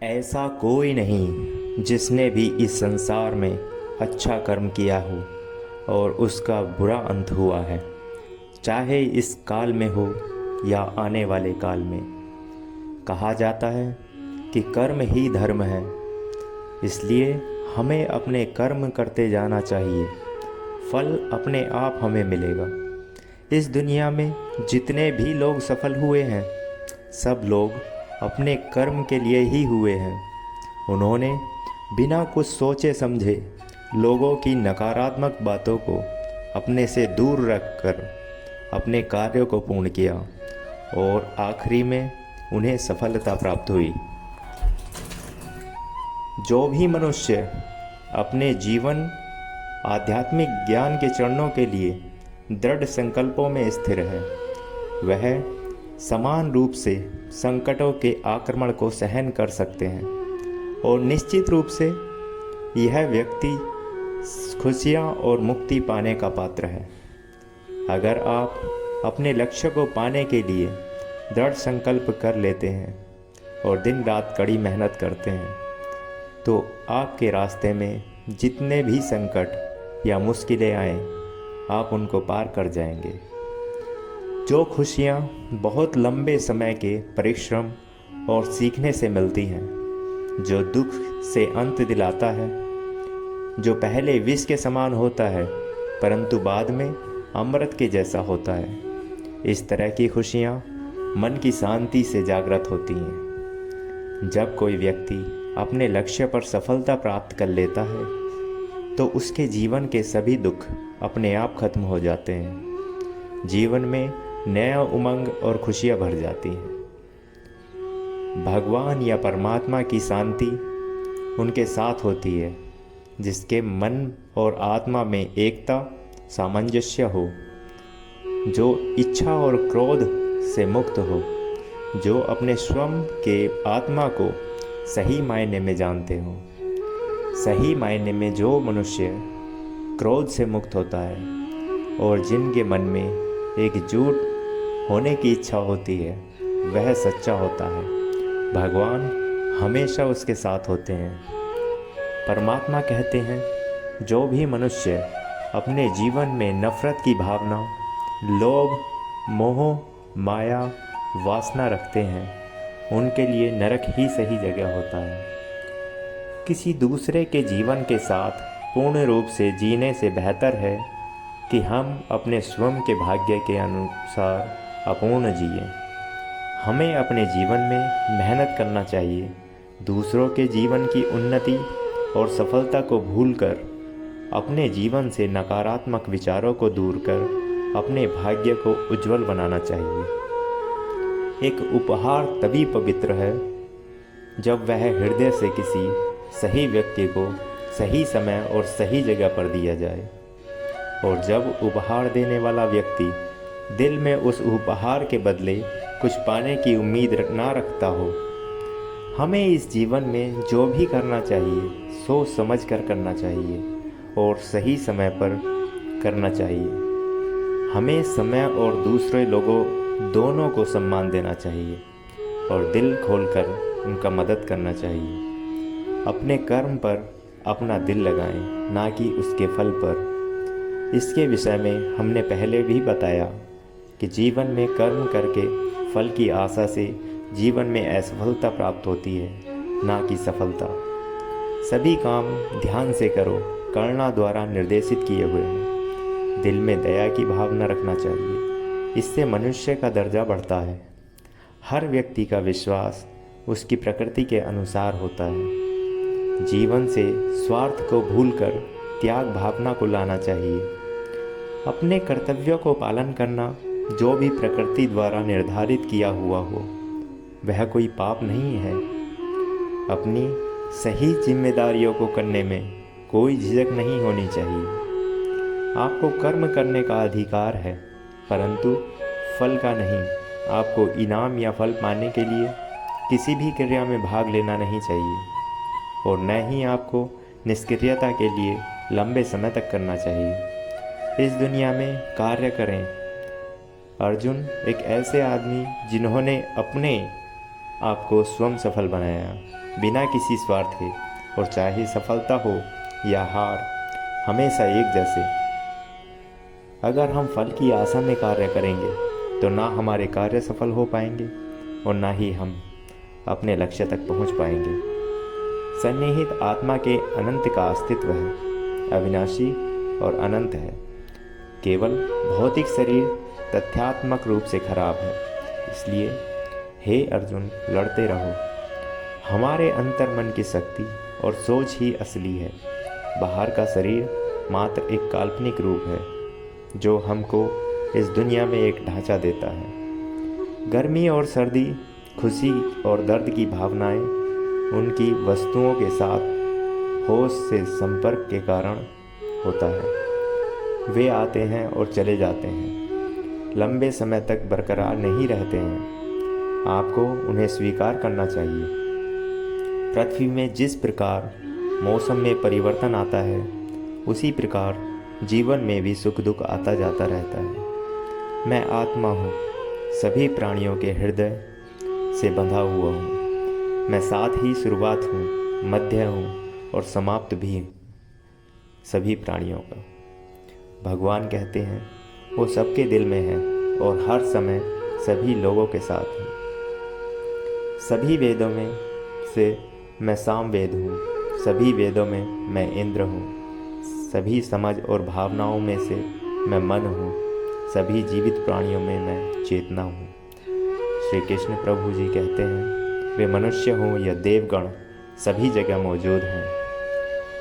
ऐसा कोई नहीं जिसने भी इस संसार में अच्छा कर्म किया हो और उसका बुरा अंत हुआ है, चाहे इस काल में हो या आने वाले काल में। कहा जाता है कि कर्म ही धर्म है, इसलिए हमें अपने कर्म करते जाना चाहिए। फल अपने आप हमें मिलेगा। इस दुनिया में जितने भी लोग सफल हुए हैं, सब लोग अपने कर्म के लिए ही हुए हैं। उन्होंने बिना कुछ सोचे समझे लोगों की नकारात्मक बातों को अपने से दूर रखकर अपने कार्यों को पूर्ण किया और आखिरी में उन्हें सफलता प्राप्त हुई। जो भी मनुष्य अपने जीवन आध्यात्मिक ज्ञान के चरणों के लिए दृढ़ संकल्पों में स्थिर है, वह समान रूप से संकटों के आक्रमण को सहन कर सकते हैं और निश्चित रूप से यह व्यक्ति खुशियाँ और मुक्ति पाने का पात्र है। अगर आप अपने लक्ष्य को पाने के लिए दृढ़ संकल्प कर लेते हैं और दिन रात कड़ी मेहनत करते हैं, तो आपके रास्ते में जितने भी संकट या मुश्किलें आएं, आप उनको पार कर जाएंगे। जो खुशियाँ बहुत लंबे समय के परिश्रम और सीखने से मिलती हैं, जो दुख से अंत दिलाता है, जो पहले विष के समान होता है परंतु बाद में अमृत के जैसा होता है, इस तरह की खुशियाँ मन की शांति से जागृत होती हैं। जब कोई व्यक्ति अपने लक्ष्य पर सफलता प्राप्त कर लेता है, तो उसके जीवन के सभी दुख अपने आप खत्म हो जाते हैं। जीवन में नया उमंग और खुशियाँ भर जाती हैं। भगवान या परमात्मा की शांति उनके साथ होती है जिसके मन और आत्मा में एकता, सामंजस्य हो, जो इच्छा और क्रोध से मुक्त हो, जो अपने स्वयं के आत्मा को सही मायने में जानते हो। सही मायने में जो मनुष्य क्रोध से मुक्त होता है और जिनके मन में एकजुट होने की इच्छा होती है, वह सच्चा होता है। भगवान हमेशा उसके साथ होते हैं। परमात्मा कहते हैं, जो भी मनुष्य अपने जीवन में नफरत की भावना, लोभ, मोह, माया, वासना रखते हैं, उनके लिए नरक ही सही जगह होता है। किसी दूसरे के जीवन के साथ पूर्ण रूप से जीने से बेहतर है कि हम अपने स्वयं के भाग्य के अनुसार अपूर्ण जिए। हमें अपने जीवन में मेहनत करना चाहिए। दूसरों के जीवन की उन्नति और सफलता को भूलकर अपने जीवन से नकारात्मक विचारों को दूर कर अपने भाग्य को उज्जवल बनाना चाहिए। एक उपहार तभी पवित्र है जब वह हृदय से किसी सही व्यक्ति को सही समय और सही जगह पर दिया जाए, और जब उपहार देने वाला व्यक्ति दिल में उस उपहार के बदले कुछ पाने की उम्मीद ना रखता हो। हमें इस जीवन में जो भी करना चाहिए सोच समझ कर करना चाहिए और सही समय पर करना चाहिए। हमें समय और दूसरे लोगों दोनों को सम्मान देना चाहिए और दिल खोलकर उनका मदद करना चाहिए। अपने कर्म पर अपना दिल लगाएं, ना कि उसके फल पर। इसके विषय में हमने पहले भी बताया कि जीवन में कर्म करके फल की आशा से जीवन में असफलता प्राप्त होती है, ना कि सफलता। सभी काम ध्यान से करो, करना द्वारा निर्देशित किए हुए हैं। दिल में दया की भावना रखना चाहिए, इससे मनुष्य का दर्जा बढ़ता है। हर व्यक्ति का विश्वास उसकी प्रकृति के अनुसार होता है। जीवन से स्वार्थ को भूलकर त्याग भावना को लाना चाहिए। अपने कर्तव्यों को पालन करना जो भी प्रकृति द्वारा निर्धारित किया हुआ हो, वह कोई पाप नहीं है। अपनी सही जिम्मेदारियों को करने में कोई झिझक नहीं होनी चाहिए। आपको कर्म करने का अधिकार है, परंतु फल का नहीं। आपको इनाम या फल पाने के लिए किसी भी क्रिया में भाग लेना नहीं चाहिए और न ही आपको निष्क्रियता के लिए लंबे समय तक करना चाहिए। इस दुनिया में कार्य करें। अर्जुन एक ऐसे आदमी जिन्होंने अपने आपको स्वयं सफल बनाया, बिना किसी स्वार्थ के। और चाहे सफलता हो या हार, हमेशा एक जैसे। अगर हम फल की आशा में कार्य करेंगे तो ना हमारे कार्य सफल हो पाएंगे और ना ही हम अपने लक्ष्य तक पहुंच पाएंगे। सन्निहित आत्मा के अनंत का अस्तित्व है, अविनाशी और अनंत है। केवल भौतिक शरीर तथ्यात्मक रूप से खराब है। इसलिए हे अर्जुन, लड़ते रहो। हमारे अंतर्मन की शक्ति और सोच ही असली है। बाहर का शरीर मात्र एक काल्पनिक रूप है जो हमको इस दुनिया में एक ढांचा देता है। गर्मी और सर्दी, खुशी और दर्द की भावनाएं उनकी वस्तुओं के साथ होश से संपर्क के कारण होता है। वे आते हैं और चले जाते हैं, लंबे समय तक बरकरार नहीं रहते हैं। आपको उन्हें स्वीकार करना चाहिए। पृथ्वी में जिस प्रकार मौसम में परिवर्तन आता है, उसी प्रकार जीवन में भी सुख दुख आता जाता रहता है। मैं आत्मा हूँ, सभी प्राणियों के हृदय से बंधा हुआ हूँ। मैं साथ ही शुरुआत हूँ, मध्य हूँ और समाप्त भी हूँ सभी प्राणियों का। भगवान कहते हैं वो सबके दिल में है और हर समय सभी लोगों के साथ है। सभी वेदों में से मैं साम वेद हूँ, सभी वेदों में मैं इंद्र हूँ। सभी समझ और भावनाओं में से मैं मन हूँ, सभी जीवित प्राणियों में मैं चेतना हूँ। श्री कृष्ण प्रभु जी कहते हैं, वे मनुष्य हों या देवगण, सभी जगह मौजूद हैं।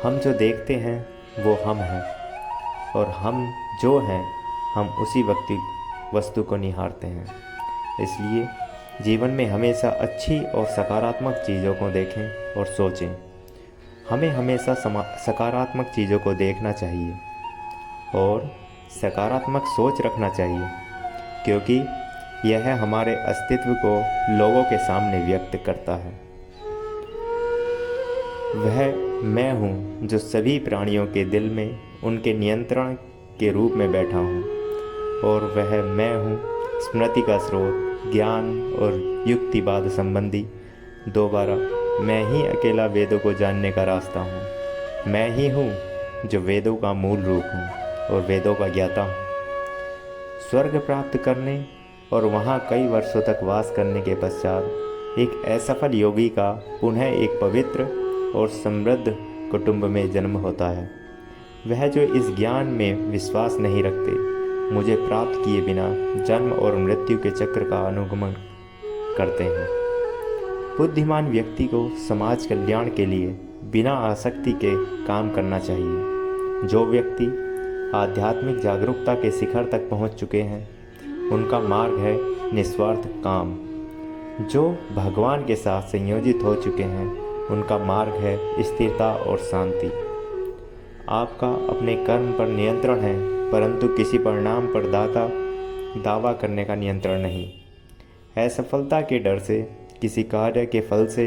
हम जो देखते हैं वो हम हैं, और हम जो हैं हम उसी वस्तु को निहारते हैं। इसलिए जीवन में हमेशा अच्छी और सकारात्मक चीज़ों को देखें और सोचें। हमें हमेशा सकारात्मक चीज़ों को देखना चाहिए और सकारात्मक सोच रखना चाहिए, क्योंकि यह हमारे अस्तित्व को लोगों के सामने व्यक्त करता है। वह मैं हूँ जो सभी प्राणियों के दिल में उनके नियंत्रण के रूप में बैठा हूँ, और वह मैं हूँ स्मृति का स्रोत, ज्ञान और युक्तिवाद संबंधी। दोबारा मैं ही अकेला वेदों को जानने का रास्ता हूँ। मैं ही हूँ जो वेदों का मूल रूप हूँ और वेदों का ज्ञाता हूँ। स्वर्ग प्राप्त करने और वहाँ कई वर्षों तक वास करने के पश्चात एक असफल योगी का पुनः एक पवित्र और समृद्ध कुटुंब में जन्म होता है। वह जो इस ज्ञान में विश्वास नहीं रखते, मुझे प्राप्त किए बिना जन्म और मृत्यु के चक्र का अनुगमन करते हैं। बुद्धिमान व्यक्ति को समाज कल्याण के लिए बिना आसक्ति के काम करना चाहिए। जो व्यक्ति आध्यात्मिक जागरूकता के शिखर तक पहुंच चुके हैं, उनका मार्ग है निस्वार्थ काम। जो भगवान के साथ संयोजित हो चुके हैं, उनका मार्ग है स्थिरता और शांति। आपका अपने कर्म पर नियंत्रण है, परंतु किसी परिणाम पर दावा करने का नियंत्रण नहीं। असफलता के डर से, किसी कार्य के फल से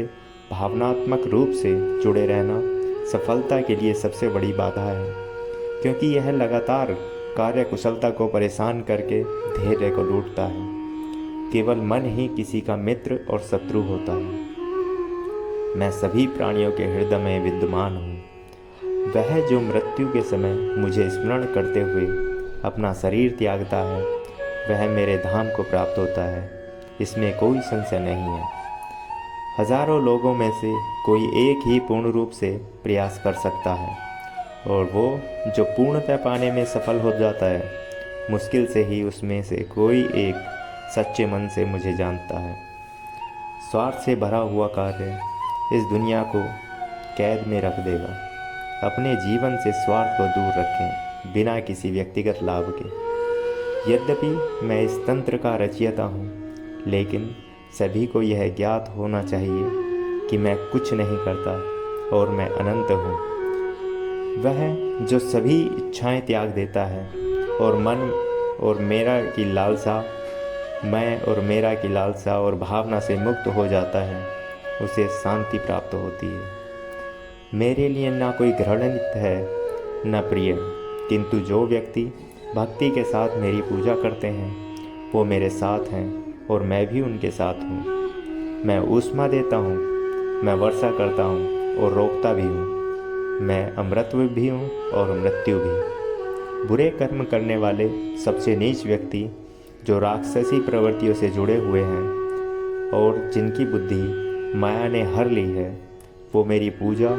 भावनात्मक रूप से जुड़े रहना सफलता के लिए सबसे बड़ी बाधा है, क्योंकि यह लगातार कार्य कुशलता को परेशान करके धैर्य को लूटता है। केवल मन ही किसी का मित्र और शत्रु होता है। मैं सभी प्राणियों के हृदय में विद्यमान हूँ। वह जो मृत्यु के समय मुझे स्मरण करते हुए अपना शरीर त्यागता है, वह मेरे धाम को प्राप्त होता है, इसमें कोई संशय नहीं है। हजारों लोगों में से कोई एक ही पूर्ण रूप से प्रयास कर सकता है, और वो जो पूर्णता पाने में सफल हो जाता है, मुश्किल से ही उसमें से कोई एक सच्चे मन से मुझे जानता है। स्वार्थ से भरा हुआ कार्य इस दुनिया को कैद में रख देगा। अपने जीवन से स्वार्थ को दूर रखें, बिना किसी व्यक्तिगत लाभ के। यद्यपि मैं इस तंत्र का रचयिता हूँ, लेकिन सभी को यह ज्ञात होना चाहिए कि मैं कुछ नहीं करता और मैं अनंत हूँ। वह जो सभी इच्छाएं त्याग देता है और मन और मेरा की लालसा, मैं और मेरा की लालसा और भावना से मुक्त हो जाता है, उसे शांति प्राप्त होती है। मेरे लिए ना कोई घृणित है न प्रिय, किंतु जो व्यक्ति भक्ति के साथ मेरी पूजा करते हैं, वो मेरे साथ हैं और मैं भी उनके साथ हूँ। मैं ऊष्मा देता हूँ, मैं वर्षा करता हूँ और रोकता भी हूँ। मैं अमृतत्व भी हूँ और मृत्यु भी। बुरे कर्म करने वाले सबसे नीच व्यक्ति जो राक्षसी प्रवृत्तियों से जुड़े हुए हैं और जिनकी बुद्धि माया ने हर ली है, वो मेरी पूजा